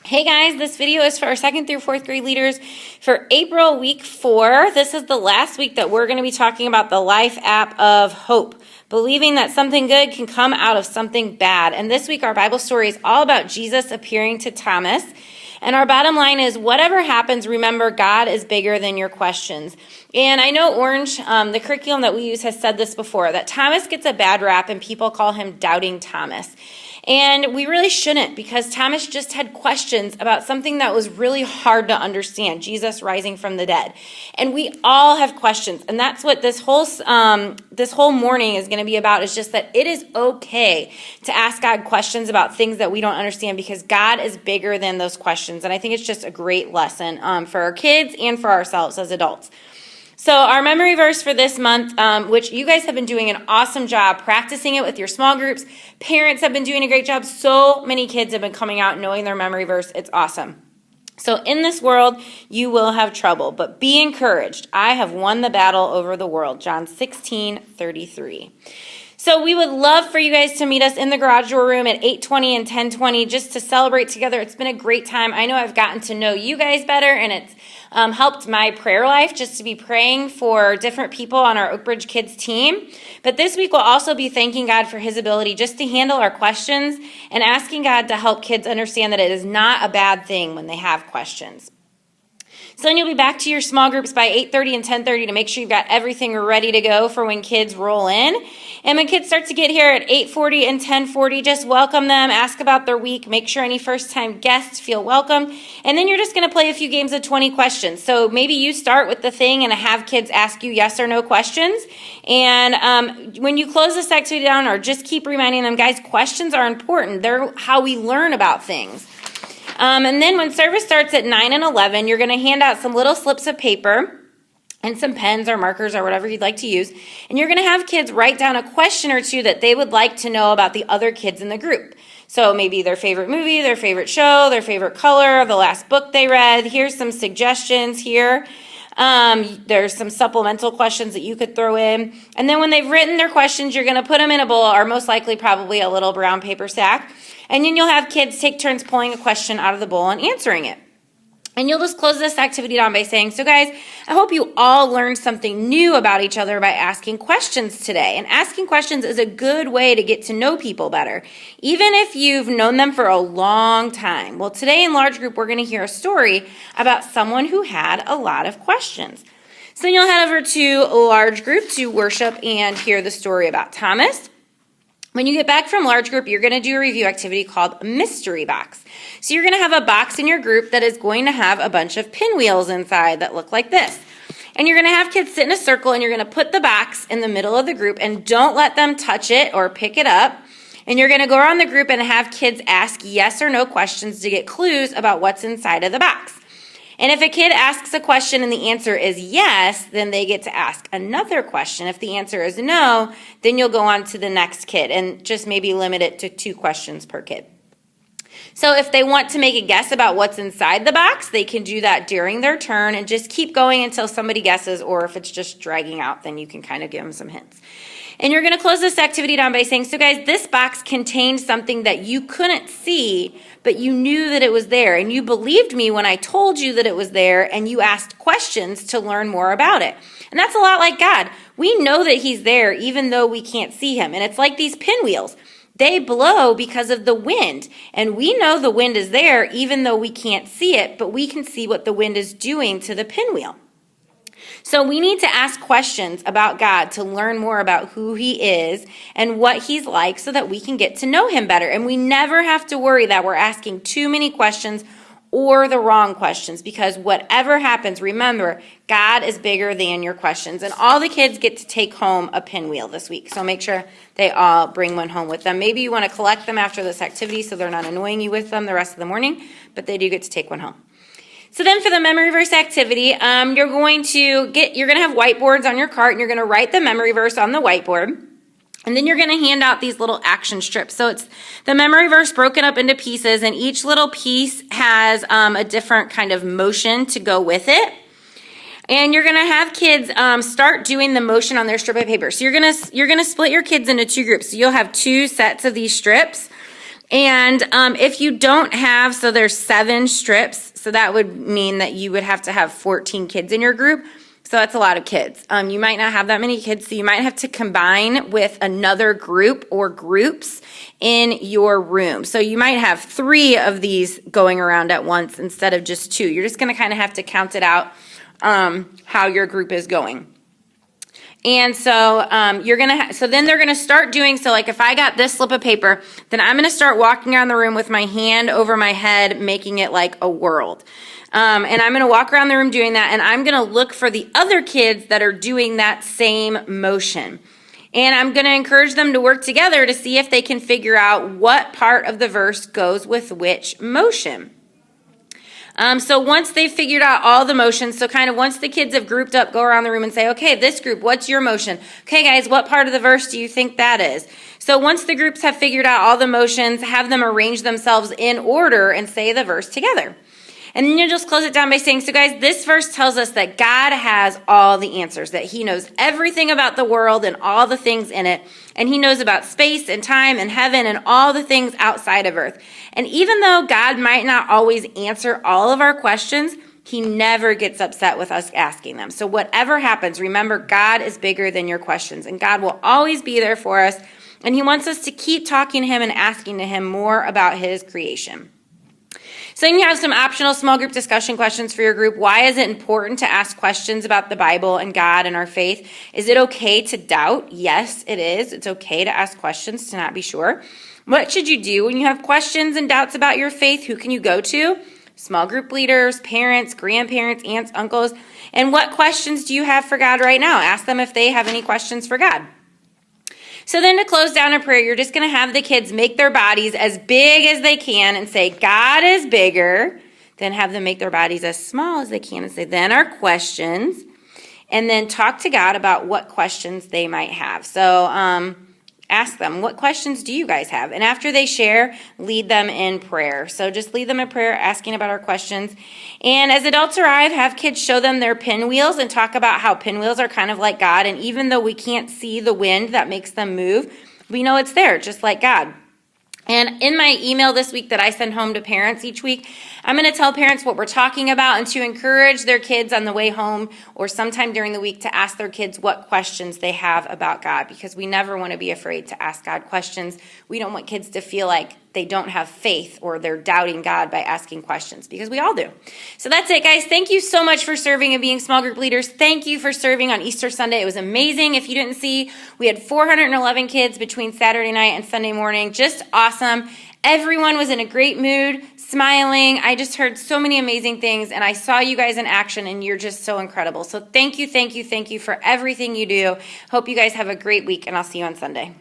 Hey guys, this video is for our 2nd through 4th grade leaders for April week 4. This is the last week that we're going to be talking about the life app of hope, believing that something good can come out of something bad. And this week our Bible story is all about Jesus appearing to Thomas. And our bottom line is, whatever happens, remember God is bigger than your questions. And I know Orange, the curriculum that we use, has said this before, that Thomas gets a bad rap and people call him Doubting Thomas. And we really shouldn't, because Thomas just had questions about something that was really hard to understand, Jesus rising from the dead. And we all have questions, and that's what this whole morning is going to be about, is just that it is okay to ask God questions about things that we don't understand, because God is bigger than those questions. And I think it's just a great lesson for our kids and for ourselves as adults. So our memory verse for this month, which you guys have been doing an awesome job practicing it with your small groups. Parents have been doing a great job. So many kids have been coming out knowing their memory verse. It's awesome. So in this world, you will have trouble, but be encouraged. I have won the battle over the world. John 16:33. So we would love for you guys to meet us in the garage door room at 8:20 and 10:20 just to celebrate together. It's been a great time. I know I've gotten to know you guys better, and it's helped my prayer life just to be praying for different people on our Oak Ridge Kids team. But this week we'll also be thanking God for his ability just to handle our questions and asking God to help kids understand that it is not a bad thing when they have questions. So then you'll be back to your small groups by 8:30 and 10:30 to make sure you've got everything ready to go for when kids roll in. And when kids start to get here at 8:40 and 10:40, just welcome them, ask about their week, make sure any first-time guests feel welcome. And then you're just going to play a few games of 20 questions. So maybe you start with the thing and have kids ask you yes or no questions. And when you close this activity down, or just keep reminding them, guys, questions are important. They're how we learn about things. And then when service starts at 9 and 11, you're going to hand out some little slips of paper and some pens or markers or whatever you'd like to use. And you're going to have kids write down a question or two that they would like to know about the other kids in the group. So maybe their favorite movie, their favorite show, their favorite color, the last book they read. Here's some suggestions here. There's some supplemental questions that you could throw in. And then when they've written their questions, you're going to put them in a bowl, or most likely probably a little brown paper sack. And then you'll have kids take turns pulling a question out of the bowl and answering it. And you'll just close this activity down by saying, so guys, I hope you all learned something new about each other by asking questions today. And asking questions is a good way to get to know people better, even if you've known them for a long time. Well, today in large group, we're going to hear a story about someone who had a lot of questions. So then you'll head over to large group to worship and hear the story about Thomas. When you get back from large group, you're going to do a review activity called Mystery Box. So you're going to have a box in your group that is going to have a bunch of pinwheels inside that look like this. And you're going to have kids sit in a circle, and you're going to put the box in the middle of the group, and don't let them touch it or pick it up. And you're going to go around the group and have kids ask yes or no questions to get clues about what's inside of the box. And if a kid asks a question and the answer is yes, then they get to ask another question. If the answer is no, then you'll go on to the next kid and just maybe limit it to 2 questions per kid. So if they want to make a guess about what's inside the box, they can do that during their turn and just keep going until somebody guesses, or if it's just dragging out, then you can kind of give them some hints. And you're going to close this activity down by saying, so guys, this box contained something that you couldn't see, but you knew that it was there. And you believed me when I told you that it was there, and you asked questions to learn more about it. And that's a lot like God. We know that he's there even though we can't see him. And it's like these pinwheels. They blow because of the wind. And we know the wind is there even though we can't see it, but we can see what the wind is doing to the pinwheel. So we need to ask questions about God to learn more about who he is and what he's like, so that we can get to know him better. And we never have to worry that we're asking too many questions or the wrong questions, because whatever happens, remember, God is bigger than your questions. And all the kids get to take home a pinwheel this week. So make sure they all bring one home with them. Maybe you want to collect them after this activity so they're not annoying you with them the rest of the morning, but they do get to take one home. So then for the memory verse activity, you're going to have whiteboards on your cart, and you're going to write the memory verse on the whiteboard. And then you're going to hand out these little action strips. So it's the memory verse broken up into pieces, and each little piece has a different kind of motion to go with it. And you're going to have kids start doing the motion on their strip of paper. So you're going to split your kids into 2 groups. So you'll have 2 sets of these strips. And if you don't have, so there's 7 strips, so that would mean that you would have to have 14 kids in your group. So that's a lot of kids. You might not have that many kids, so you might have to combine with another group or groups in your room. So you might have 3 of these going around at once instead of just 2. You're just going to kind of have to count it out how your group is going. And so so then they're gonna start doing, so like if I got this slip of paper, then I'm gonna start walking around the room with my hand over my head, making it like a world. And I'm gonna walk around the room doing that, and I'm gonna look for the other kids that are doing that same motion. And I'm gonna encourage them to work together to see if they can figure out what part of the verse goes with which motion. So once they've figured out all the motions, so kind of once the kids have grouped up, go around the room and say, okay, this group, what's your motion? Okay, guys, what part of the verse do you think that is? So once the groups have figured out all the motions, have them arrange themselves in order and say the verse together. And then you'll just close it down by saying, so guys, this verse tells us that God has all the answers, that he knows everything about the world and all the things in it. And he knows about space and time and heaven and all the things outside of earth. And even though God might not always answer all of our questions, he never gets upset with us asking them. So whatever happens, remember, God is bigger than your questions, and God will always be there for us. And he wants us to keep talking to him and asking to him more about his creation. So then you have some optional small group discussion questions for your group. Why is it important to ask questions about the Bible and God and our faith? Is it okay to doubt? Yes, it is. It's okay to ask questions, to not be sure. What should you do when you have questions and doubts about your faith? Who can you go to? Small group leaders, parents, grandparents, aunts, uncles. And what questions do you have for God right now? Ask them if they have any questions for God. So then to close down in prayer, you're just going to have the kids make their bodies as big as they can and say, God is bigger. Then have them make their bodies as small as they can and say, then our questions. And then talk to God about what questions they might have. So ask them, what questions do you guys have? And after they share, lead them in prayer. So just lead them in prayer, asking about our questions. And as adults arrive, have kids show them their pinwheels and talk about how pinwheels are kind of like God. And even though we can't see the wind that makes them move, we know it's there, just like God. And in my email this week that I send home to parents each week, I'm going to tell parents what we're talking about and to encourage their kids on the way home or sometime during the week to ask their kids what questions they have about God, because we never want to be afraid to ask God questions. We don't want kids to feel like they don't have faith or they're doubting God by asking questions, because we all do. So that's it, guys. Thank you so much for serving and being small group leaders. Thank you for serving on Easter Sunday. It was amazing. If you didn't see, we had 411 kids between Saturday night and Sunday morning. Just awesome. Everyone was in a great mood, smiling. I just heard so many amazing things, and I saw you guys in action, and you're just so incredible. So thank you for everything you do. Hope you guys have a great week, and I'll see you on Sunday.